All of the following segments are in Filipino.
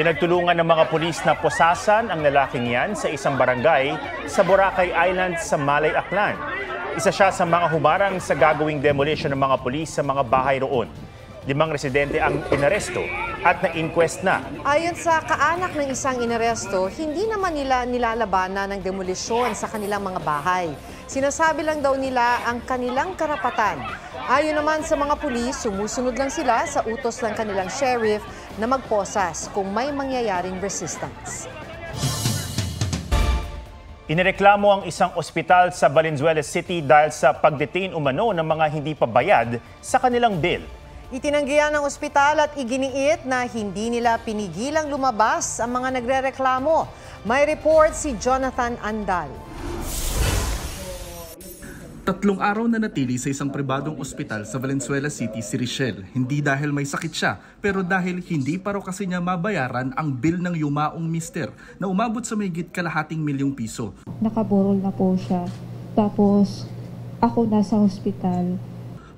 Pinagtulungan ng mga pulis na posasan ang lalaking yan sa isang barangay sa Boracay Island sa Malay, Aklan. Isa siya sa mga humarang sa gagawing demolition ng mga pulis sa mga bahay roon. 5 residente ang inaresto at na-inquest na. Ayon sa kaanak ng isang inaresto, hindi naman nila nilalabanan ng demolisyon sa kanilang mga bahay. Sinasabi lang daw nila ang kanilang karapatan. Ayon naman sa mga pulis, sumusunod lang sila sa utos ng kanilang sheriff na magposas kung may mangyayaring resistance. Inireklamo ang isang ospital sa Valenzuela City dahil sa pagdetain umano ng mga hindi pa bayad sa kanilang bill. Itinanggihan ng ospital at iginiit na hindi nila pinigilang lumabas ang mga nagrereklamo. May report si Jonathan Andal. 3 araw na natili sa isang pribadong ospital sa Valenzuela City si Richelle. Hindi dahil may sakit siya, pero dahil hindi pa raw kasi niya mabayaran ang bill ng yumaong mister na umabot sa mahigit ₱250,000. Nakaburol na po siya. Tapos ako nasa ospital.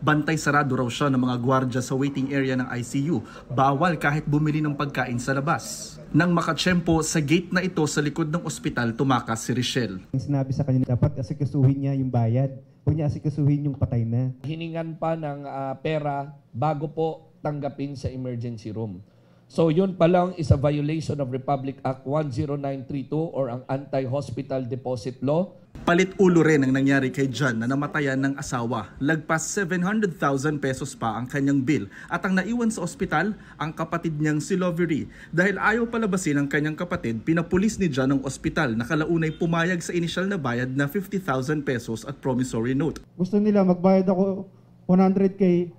Bantay sarado raw siya ng mga gwardya sa waiting area ng ICU. Bawal kahit bumili ng pagkain sa labas. Nang makatsyempo sa gate na ito sa likod ng ospital, tumakas si Richelle. Sinabi sa kanya dapat asikasuhin niya yung bayad. Huwag niya asikasuhin yung patay na. Hiningan pa ng pera bago po tanggapin sa emergency room. So yun pa lang is a violation of Republic Act 10932 or ang Anti-Hospital Deposit Law. Palit ulo rin ang nangyari kay John na namatayan ng asawa. Lagpas ₱700,000 pa ang kanyang bill at ang naiwan sa ospital ang kapatid niyang si Lovery. Dahil ayaw palabasin ang kanyang kapatid, pinapulis ni John ang ospital na kalaunay pumayag sa inisyal na bayad na ₱50,000 at promissory note. Gusto nila magbayad ako 100K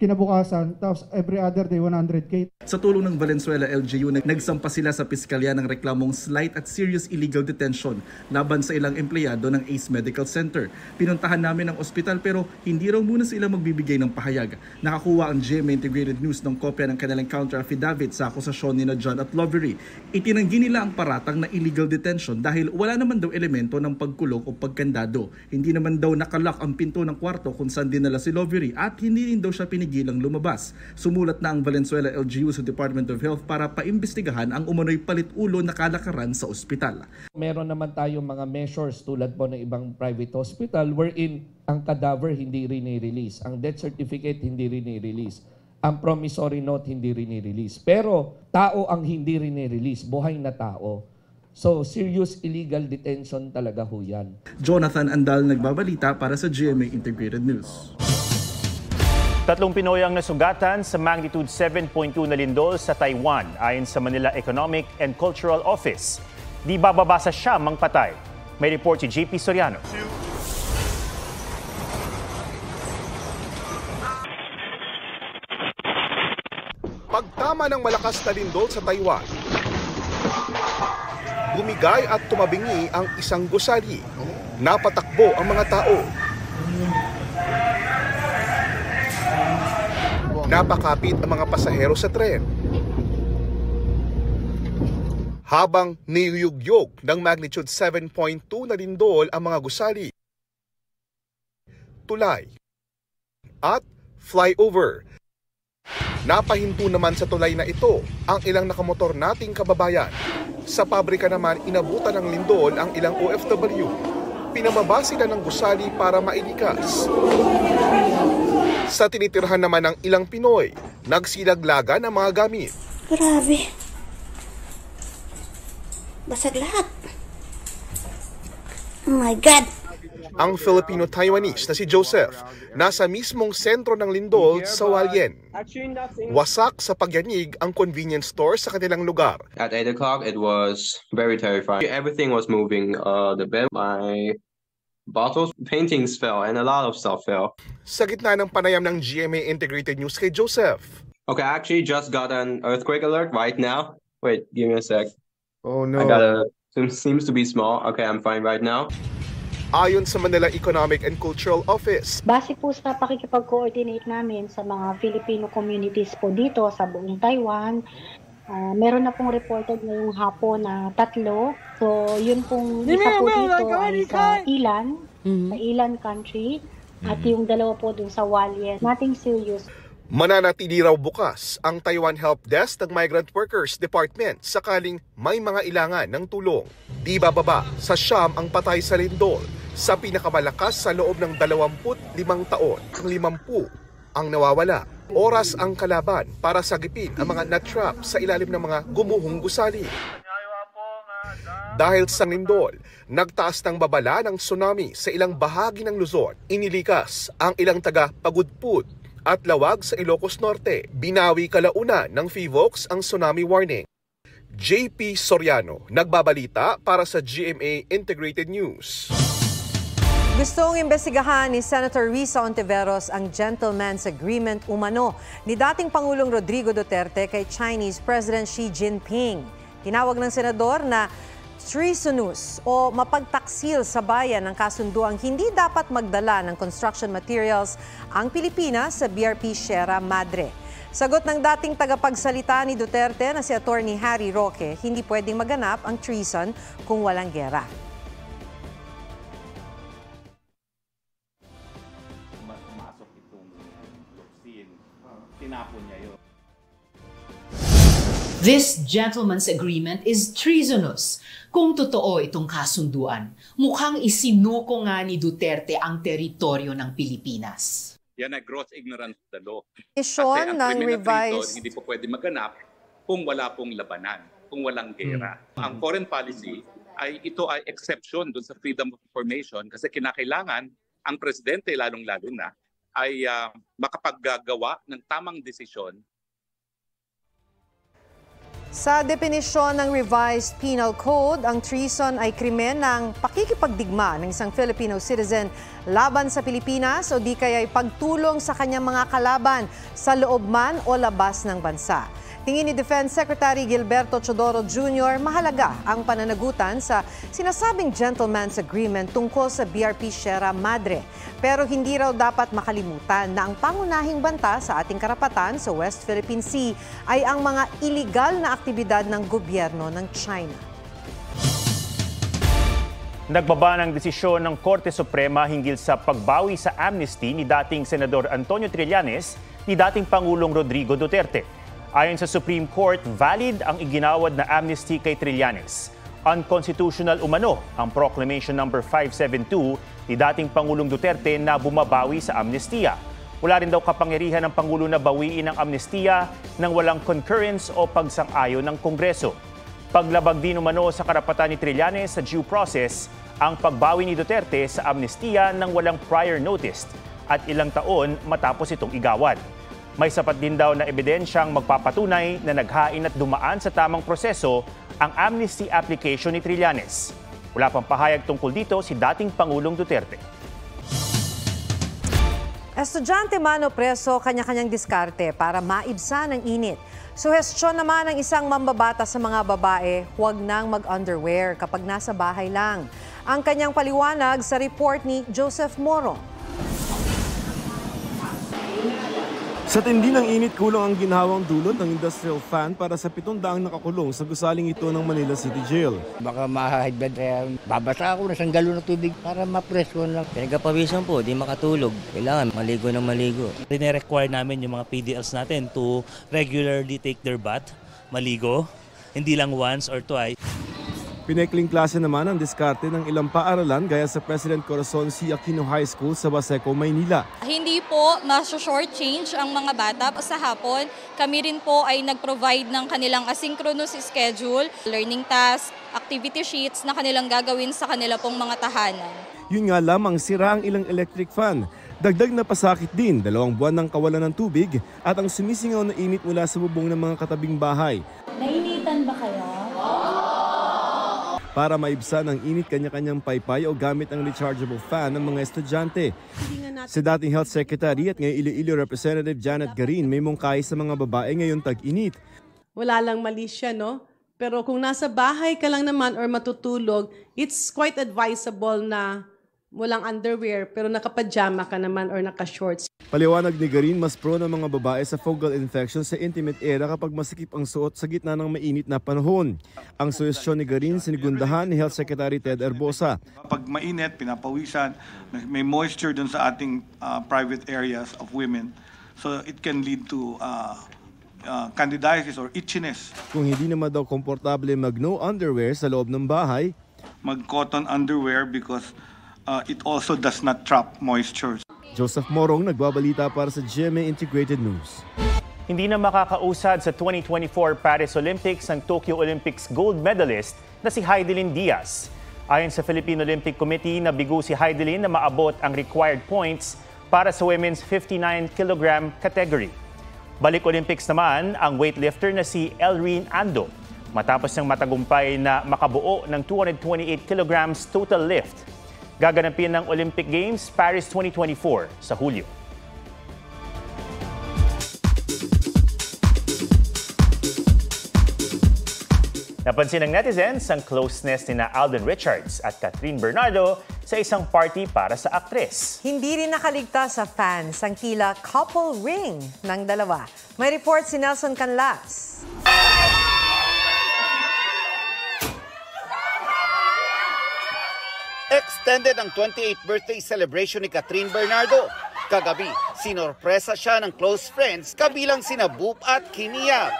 kinabukasan, tapos every other day 100K. Sa tulong ng Valenzuela LGU, nagsampa sila sa piskalya ng reklamong slight at serious illegal detention laban sa ilang empleyado ng ACE Medical Center. Pinuntahan namin ang ospital pero hindi raw muna sila magbibigay ng pahayag. Nakakuha ang GMA Integrated News ng kopya ng kanilang counter affidavit sa akusasyon ni John at Lovery. Itinanggi nila ang paratang na illegal detention dahil wala naman daw elemento ng pagkulong o pagkandado. Hindi naman daw nakalock ang pinto ng kwarto kung saan dinala si Lovery at hindi rin daw siya gilang lumabas. Sumulat na ang Valenzuela LGU sa Department of Health para paimbestigahan ang umano'y palit-ulo na kalakaran sa ospital. Meron naman tayong mga measures tulad po ng ibang private hospital wherein ang cadaver hindi rini-release, ang death certificate hindi rini-release, ang promissory note hindi rini-release. Pero tao ang hindi rini-release, buhay na tao. So, serious illegal detention talaga ho yan. Jonathan Andal nagbabalita para sa GMA Integrated News. 3 Pinoy ang nasugatan sa magnitude 7.2 na lindol sa Taiwan ayon sa Manila Economic and Cultural Office. Di bababa sa siyam ang patay. May report si JP Soriano. Pagtama ng malakas na lindol sa Taiwan, bumigay at tumabingi ang isang gusali. Napatakbo ang mga tao. Napakapit ang mga pasahero sa tren. Habang niyuyugyog ng magnitude 7.2 na lindol ang mga gusali, tulay at flyover. Napahinto naman sa tulay na ito ang ilang nakamotor nating kababayan. Sa pabrika naman inabutan ng lindol ang ilang OFW. Pinababa sila ng gusali para mailikas. Sa tinitirhan naman ng ilang Pinoy, nagsilaglagan ang mga gamit. Grabe. Basag lahat. Oh my God. Ang Filipino-Taiwanese na si Joseph nasa mismong sentro ng lindol sa Hualien. Wasak sa pagyanig ang convenience store sa kanilang lugar. At 8 o'clock, it was very terrifying. Everything was moving. The bed, my bottles, paintings fell, and a lot of stuff fell. Sa gitna ng panayam ng GMA Integrated News kay Joseph. Okay, I actually just got an earthquake alert right now. Wait, give me a sec. Oh no. I got seems to be small. Okay, I'm fine right now. Ayon sa Manila Economic and Cultural Office, Base po sa pakikipag-coordinate namin sa mga Filipino communities po dito sa buong Taiwan, meron na pong reported ngayong hapon na 3. So, yun pong isa po dito ay sa Ilan, sa Ilan country, at yung 2 po dun sa Hualien. Nothing serious. Mananatili raw bukas ang Taiwan Help Desk ng Migrant Workers Department sakaling may mga ilangan ng tulong. Di bababa sa 9 ang patay sa lindol sa pinakamalakas sa loob ng 25 taon. Ang 50 ang nawawala. Oras ang kalaban para sagipin ang mga natrap sa ilalim ng mga gumuhong gusali. Dahil sa lindol, nagtaas ng babala ng tsunami sa ilang bahagi ng Luzon. Inilikas ang ilang taga Pagudpud at Lawag sa Ilocos Norte. Binawi kalaunan ng FIVOX ang tsunami warning. JP Soriano, nagbabalita para sa GMA Integrated News. Gustong imbestigahan ni Senator Risa Ontiveros ang gentleman's agreement umano ni dating Pangulong Rodrigo Duterte kay Chinese President Xi Jinping. Tinawag ng senador na treasonous o mapagtaksil sa bayan ng kasunduang hindi dapat magdala ng construction materials ang Pilipinas sa BRP Sierra Madre. Sagot ng dating tagapagsalita ni Duterte na si Attorney Harry Roque, hindi pwedeng maganap ang treason kung walang gera. Masok itong luksin, tinapon niya yun. This gentleman's agreement is treasonous. Kung totoo itong kasunduan, mukhang isinuko nga ni Duterte ang teritoryo ng Pilipinas. Yan ay gross ignorance of the law. Kasi ang criminal treason hindi po pwede maganap kung wala pong labanan, kung walang gera. Ang foreign policy ito ay exception dun sa freedom of information kasi kinakailangan ang presidente lalong-lalo na ay makapaggagawa ng tamang desisyon. Sa definisyon ng revised penal code, ang treason ay krimen ng pakikipagdigma ng isang Filipino citizen laban sa Pilipinas o di kaya'y pagtulong sa kanyang mga kalaban sa loob man o labas ng bansa. Tingin ni Defense Secretary Gilberto Chodoro Jr., mahalaga ang pananagutan sa sinasabing gentleman's agreement tungkol sa BRP Sierra Madre. Pero hindi raw dapat makalimutan na ang pangunahing banta sa ating karapatan sa West Philippine Sea ay ang mga iligal na aktibidad ng gobyerno ng China. Nagbaba ng desisyon ng Korte Suprema hinggil sa pagbawi sa amnesty ni dating Senador Antonio Trillanes ni dating Pangulong Rodrigo Duterte. Ayon sa Supreme Court, valid ang iginawad na amnesty kay Trillanes. Unconstitutional umano ang Proclamation No. 572 ni dating Pangulong Duterte na bumabawi sa amnestiya. Wala rin daw kapangyarihan ng Pangulo na bawiin ang amnestiya nang walang concurrence o pagsang-ayon ng Kongreso. Paglabag din umano sa karapatan ni Trillanes sa due process ang pagbawi ni Duterte sa amnestiya nang walang prior notice at ilang taon matapos itong igawad. May sapat din daw na ebidensyang magpapatunay na naghain at dumaan sa tamang proseso ang amnesty application ni Trillanes. Wala pang pahayag tungkol dito si dating Pangulong Duterte. Estudyante man o preso, kanya-kanyang diskarte para maibsan ang init. Suhestyon naman ng isang mambabata sa mga babae, huwag nang mag-underwear kapag nasa bahay lang. Ang kanyang paliwanag sa report ni Joseph Moro. Sa tindi ng init, kulang ang ginhawang dulot ng industrial fan para sa 700 nakakulong sa gusaling ito ng Manila City Jail. Baka ma-high blood kaya babasa ako ng galon ng tubig para ma-presko lang. Pinagpapawisan po, di makatulog. Kailangan maligo ng maligo. Rine-require namin yung mga PDLs natin to regularly take their bath, maligo, hindi lang once or twice. Pinekling klase naman ang diskarte ng ilang paaralan gaya sa President Corazon C. Aquino High School sa Baseco, Maynila. Hindi po ma-shortchange ang mga bata sa hapon. Kami rin po ay nag-provide ng kanilang asynchronous schedule, learning task, activity sheets na kanilang gagawin sa kanila pong mga tahanan. Yun nga lamang sira ang ilang electric fan. Dagdag na pasakit din, 2 buwan ng kawalan ng tubig at ang sumisingaw na init mula sa bubong ng mga katabing bahay. Nainitan ba kayo? Para maibsan ang init, kanya-kanyang paypay o gamit ang rechargeable fan ng mga estudyante. Sa dating Health Secretary at ngayon Iloilo Representative Janet Garin, may mungkahi sa mga babae ngayon tag-init. Wala lang mali siya, no? Pero kung nasa bahay ka lang naman or matutulog, it's quite advisable na walang underwear pero nakapajama ka naman or naka-shorts. Paliwanag ni Garin, mas pro ng mga babae sa fungal infection sa intimate area kapag masikip ang suot sa gitna ng mainit na panahon. Ang suhestyon ni Garin sinigundahan ni Health Secretary Ted Herbosa. Kapag mainit, pinapawisan, may moisture dun sa ating private areas of women, So it can lead to candidiasis or itchiness. Kung hindi naman daw komportable mag-no underwear sa loob ng bahay, mag-cotton underwear because it also does not trap moisture. Joseph Morong nagbabalita para sa GMA Integrated News. Hindi na makakausad sa 2024 Paris Olympics ang Tokyo Olympics gold medalist na si Heidelin Diaz. Ayon sa Philippine Olympic Committee, nabigo si Heidelin na maabot ang required points para sa women's 59 kg category. Balik Olympics naman ang weightlifter na si Elreen Ando matapos ng matagumpay na makabuo ng 228 kg total lift. Gaganapin ng Olympic Games Paris 2024 sa Hulyo. Napansin ng netizens ang closeness ni Alden Richards at Catherine Bernardo sa isang party para sa aktres. Hindi rin nakaligtas sa fans ang tila couple ring ng dalawa. May report si Nelson Canlas. Extended ang 28th birthday celebration ni Catherine Bernardo. Kagabi, sinorpresa siya ng close friends kabilang sina Boop at Kimiya.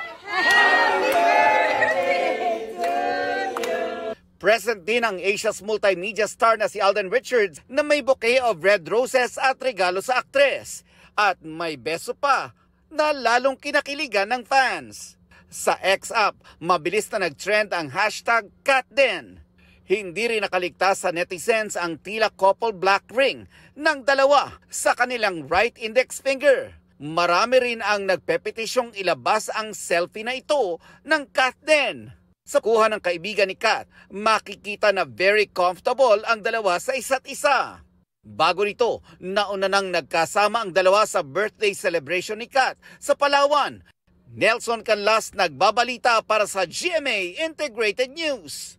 Present din ang Asia's multimedia star na si Alden Richards na may bouquet of red roses at regalo sa aktres. At may beso pa na lalong kinakiligan ng fans. Sa X-App, mabilis na nag-trend ang hashtag #CatDen. Hindi rin nakaligtas sa netizens ang tila couple black ring ng dalawa sa kanilang right index finger. Marami rin ang nagpepetisyong ilabas ang selfie na ito ng #CatDen. Sa kuha ng kaibigan ni Kat, makikita na very comfortable ang dalawa sa isa't isa. Bago nito, nauna nang nagkasama ang dalawa sa birthday celebration ni Kat sa Palawan. Nelson Canlas nagbabalita para sa GMA Integrated News.